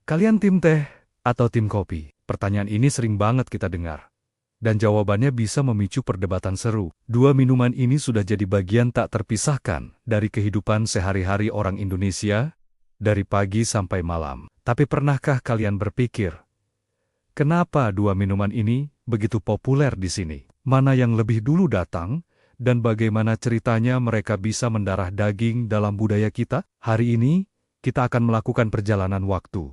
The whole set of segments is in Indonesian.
Kalian tim teh atau tim kopi? Pertanyaan ini sering banget kita dengar. Dan jawabannya bisa memicu perdebatan seru. Dua minuman ini sudah jadi bagian tak terpisahkan dari kehidupan sehari-hari orang Indonesia, dari pagi sampai malam. Tapi pernahkah kalian berpikir, kenapa dua minuman ini begitu populer di sini? Mana yang lebih dulu datang, dan bagaimana ceritanya mereka bisa mendarah daging dalam budaya kita? Hari ini, kita akan melakukan perjalanan waktu,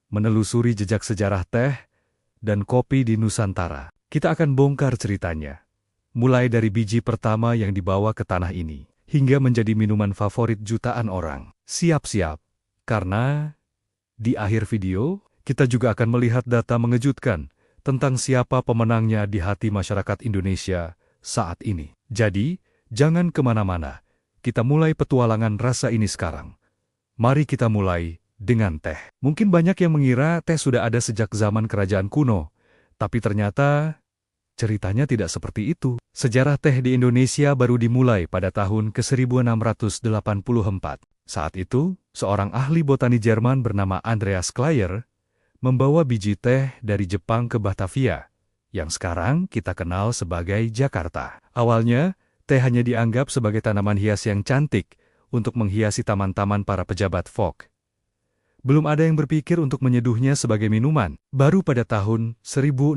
menelusuri jejak sejarah teh dan kopi di Nusantara. Kita akan bongkar ceritanya, mulai dari biji pertama yang dibawa ke tanah ini, hingga menjadi minuman favorit jutaan orang. Siap-siap, karena di akhir video, kita juga akan melihat data mengejutkan tentang siapa pemenangnya di hati masyarakat Indonesia saat ini. Jadi, jangan kemana-mana. Kita mulai petualangan rasa ini sekarang. Mari kita mulai dengan teh. Mungkin banyak yang mengira teh sudah ada sejak zaman kerajaan kuno, tapi ternyata ceritanya tidak seperti itu. Sejarah teh di Indonesia baru dimulai pada tahun ke-1684. Saat itu, seorang ahli botani Jerman bernama Andreas Klaier membawa biji teh dari Jepang ke Batavia, yang sekarang kita kenal sebagai Jakarta. Awalnya, teh hanya dianggap sebagai tanaman hias yang cantik untuk menghiasi taman-taman para pejabat folk. Belum ada yang berpikir untuk menyeduhnya sebagai minuman. Baru pada tahun 1694,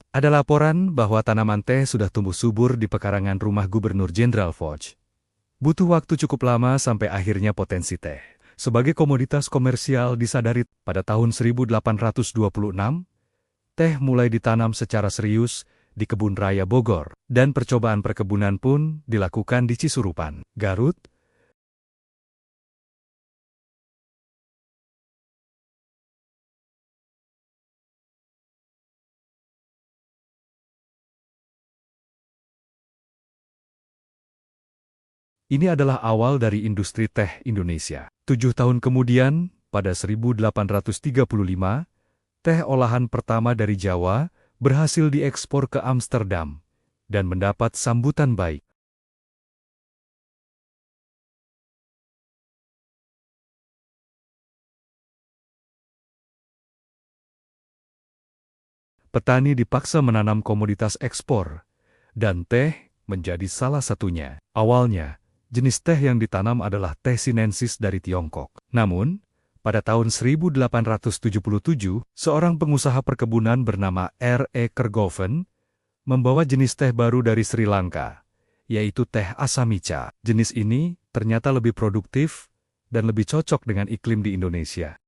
ada laporan bahwa tanaman teh sudah tumbuh subur di pekarangan rumah Gubernur Jenderal Foch. Butuh waktu cukup lama sampai akhirnya potensi teh sebagai komoditas komersial disadari. Pada tahun 1826, teh mulai ditanam secara serius di Kebun Raya Bogor, dan percobaan perkebunan pun dilakukan di Cisurupan, Garut. Ini adalah awal dari industri teh Indonesia. 7 tahun kemudian, pada 1835, teh olahan pertama dari Jawa berhasil diekspor ke Amsterdam dan mendapat sambutan baik. Petani dipaksa menanam komoditas ekspor, dan teh menjadi salah satunya. Awalnya, jenis teh yang ditanam adalah teh sinensis dari Tiongkok. Namun, pada tahun 1877, seorang pengusaha perkebunan bernama R.E. Kergoven membawa jenis teh baru dari Sri Lanka, yaitu teh Asamica. Jenis ini ternyata lebih produktif dan lebih cocok dengan iklim di Indonesia.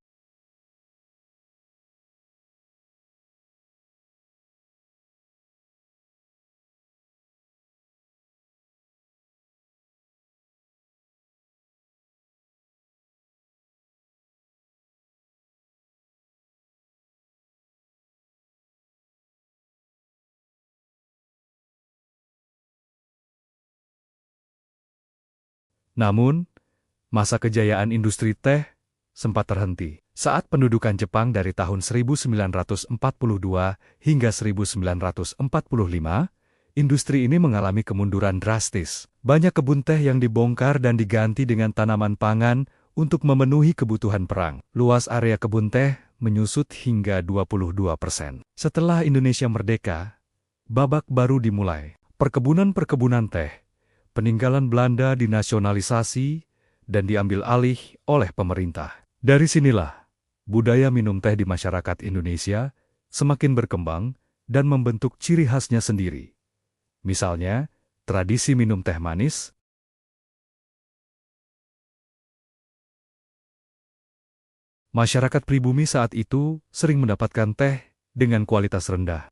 Namun, masa kejayaan industri teh sempat terhenti saat pendudukan Jepang dari tahun 1942 hingga 1945, industri ini mengalami kemunduran drastis. Banyak kebun teh yang dibongkar dan diganti dengan tanaman pangan untuk memenuhi kebutuhan perang. Luas area kebun teh menyusut hingga 22%. Setelah Indonesia merdeka, babak baru dimulai. Perkebunan-perkebunan teh peninggalan Belanda dinasionalisasi dan diambil alih oleh pemerintah. Dari sinilah, budaya minum teh di masyarakat Indonesia semakin berkembang dan membentuk ciri khasnya sendiri. Misalnya, tradisi minum teh manis. Masyarakat pribumi saat itu sering mendapatkan teh dengan kualitas rendah.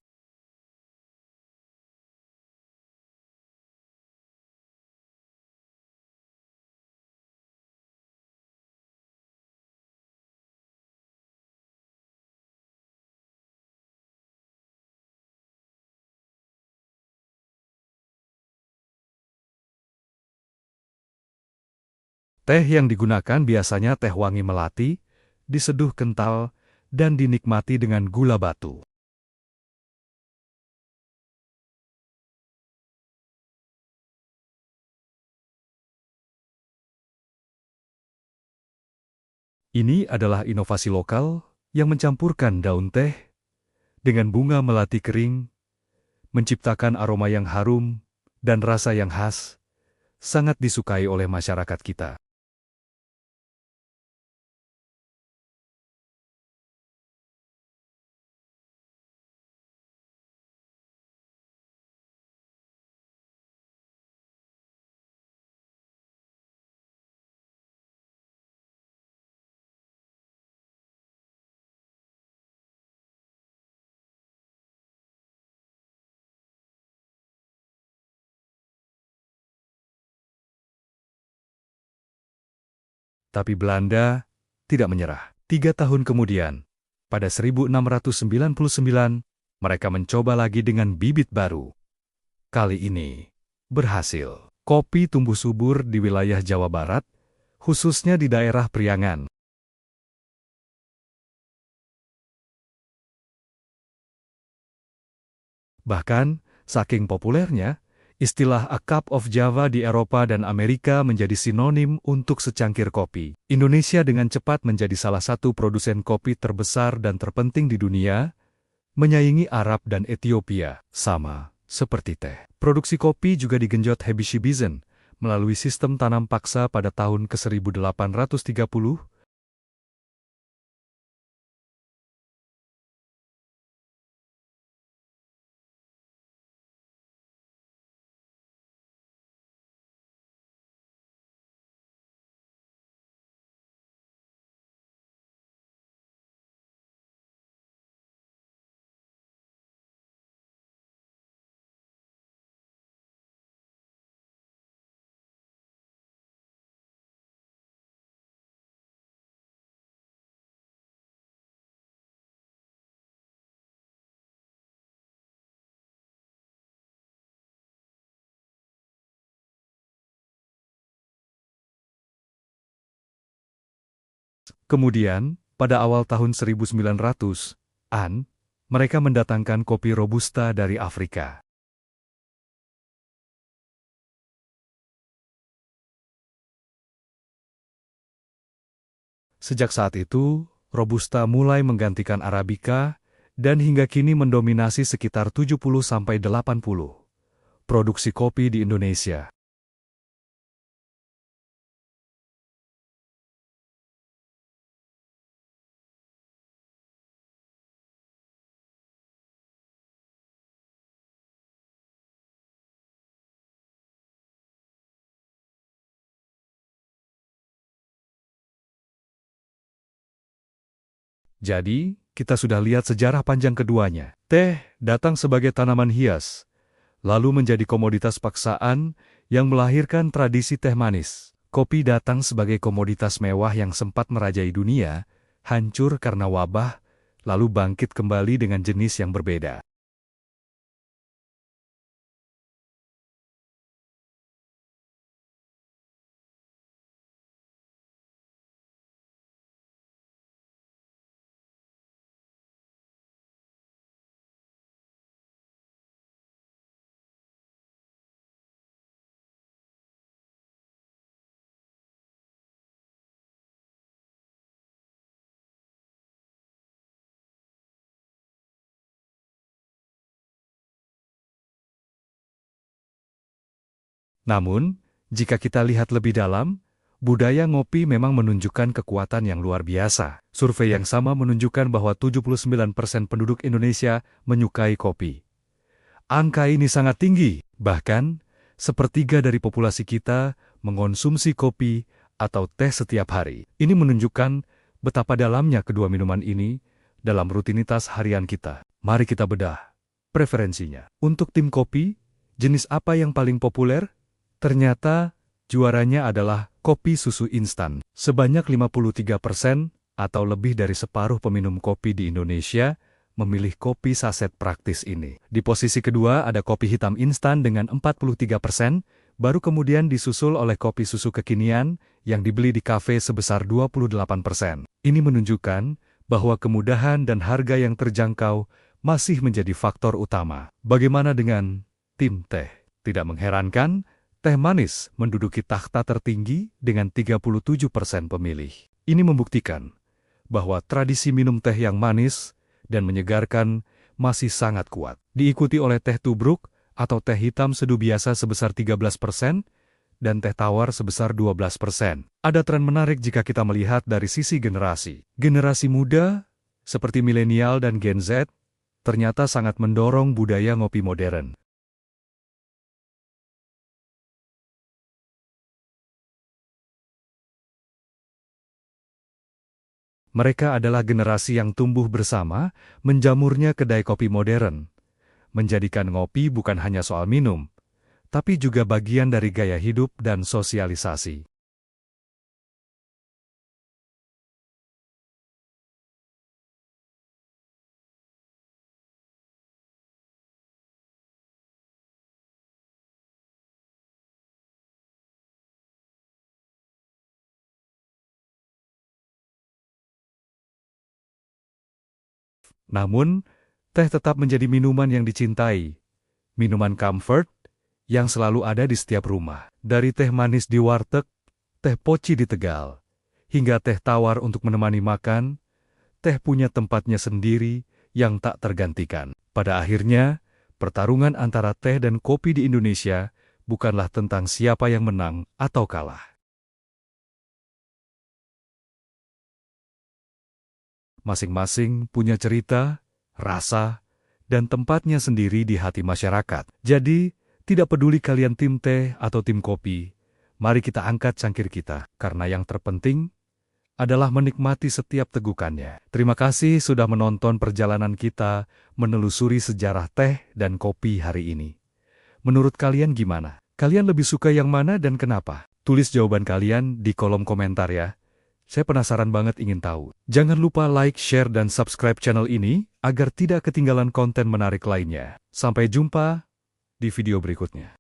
Teh yang digunakan biasanya teh wangi melati, diseduh kental, dan dinikmati dengan gula batu. Ini adalah inovasi lokal yang mencampurkan daun teh dengan bunga melati kering, menciptakan aroma yang harum dan rasa yang khas, sangat disukai oleh masyarakat kita. Tapi Belanda tidak menyerah. 3 tahun kemudian, pada 1699, mereka mencoba lagi dengan bibit baru. Kali ini, berhasil. Kopi tumbuh subur di wilayah Jawa Barat, khususnya di daerah Priangan. Bahkan, saking populernya, istilah A Cup of Java di Eropa dan Amerika menjadi sinonim untuk secangkir kopi. Indonesia dengan cepat menjadi salah satu produsen kopi terbesar dan terpenting di dunia, menyaingi Arab dan Ethiopia, sama seperti teh. Produksi kopi juga digenjot Habeshees melalui sistem tanam paksa pada tahun ke-1830. Kemudian, pada awal tahun 1900-an, mereka mendatangkan kopi Robusta dari Afrika. Sejak saat itu, Robusta mulai menggantikan Arabica dan hingga kini mendominasi sekitar 70–80% produksi kopi di Indonesia. Jadi, kita sudah lihat sejarah panjang keduanya. Teh datang sebagai tanaman hias, lalu menjadi komoditas paksaan yang melahirkan tradisi teh manis. Kopi datang sebagai komoditas mewah yang sempat merajai dunia, hancur karena wabah, lalu bangkit kembali dengan jenis yang berbeda. Namun, jika kita lihat lebih dalam, budaya ngopi memang menunjukkan kekuatan yang luar biasa. Survei yang sama menunjukkan bahwa 79% penduduk Indonesia menyukai kopi. Angka ini sangat tinggi, bahkan sepertiga dari populasi kita mengonsumsi kopi atau teh setiap hari. Ini menunjukkan betapa dalamnya kedua minuman ini dalam rutinitas harian kita. Mari kita bedah preferensinya. Untuk tim kopi, jenis apa yang paling populer? Ternyata, juaranya adalah kopi susu instan. Sebanyak 53% atau lebih dari separuh peminum kopi di Indonesia memilih kopi saset praktis ini. Di posisi kedua ada kopi hitam instan dengan 43%, baru kemudian disusul oleh kopi susu kekinian yang dibeli di kafe sebesar 28%. Ini menunjukkan bahwa kemudahan dan harga yang terjangkau masih menjadi faktor utama. Bagaimana dengan tim teh? Tidak mengherankan, teh manis menduduki takhta tertinggi dengan 37% pemilih. Ini membuktikan bahwa tradisi minum teh yang manis dan menyegarkan masih sangat kuat. Diikuti oleh teh tubruk atau teh hitam seduh biasa sebesar 13% dan teh tawar sebesar 12%. Ada tren menarik jika kita melihat dari sisi generasi. Generasi muda, seperti milenial dan Gen Z, ternyata sangat mendorong budaya ngopi modern. Mereka adalah generasi yang tumbuh bersama, menjamurnya kedai kopi modern, menjadikan ngopi bukan hanya soal minum, tapi juga bagian dari gaya hidup dan sosialisasi. Namun, teh tetap menjadi minuman yang dicintai, minuman comfort yang selalu ada di setiap rumah. Dari teh manis di warteg, teh poci di Tegal, hingga teh tawar untuk menemani makan, teh punya tempatnya sendiri yang tak tergantikan. Pada akhirnya, pertarungan antara teh dan kopi di Indonesia bukanlah tentang siapa yang menang atau kalah. Masing-masing punya cerita, rasa, dan tempatnya sendiri di hati masyarakat. Jadi, tidak peduli kalian tim teh atau tim kopi, mari kita angkat cangkir kita, karena yang terpenting adalah menikmati setiap tegukannya. Terima kasih sudah menonton perjalanan kita menelusuri sejarah teh dan kopi hari ini. Menurut kalian gimana? Kalian lebih suka yang mana dan kenapa? Tulis jawaban kalian di kolom komentar ya. Saya penasaran banget ingin tahu. Jangan lupa like, share, dan subscribe channel ini agar tidak ketinggalan konten menarik lainnya. Sampai jumpa di video berikutnya.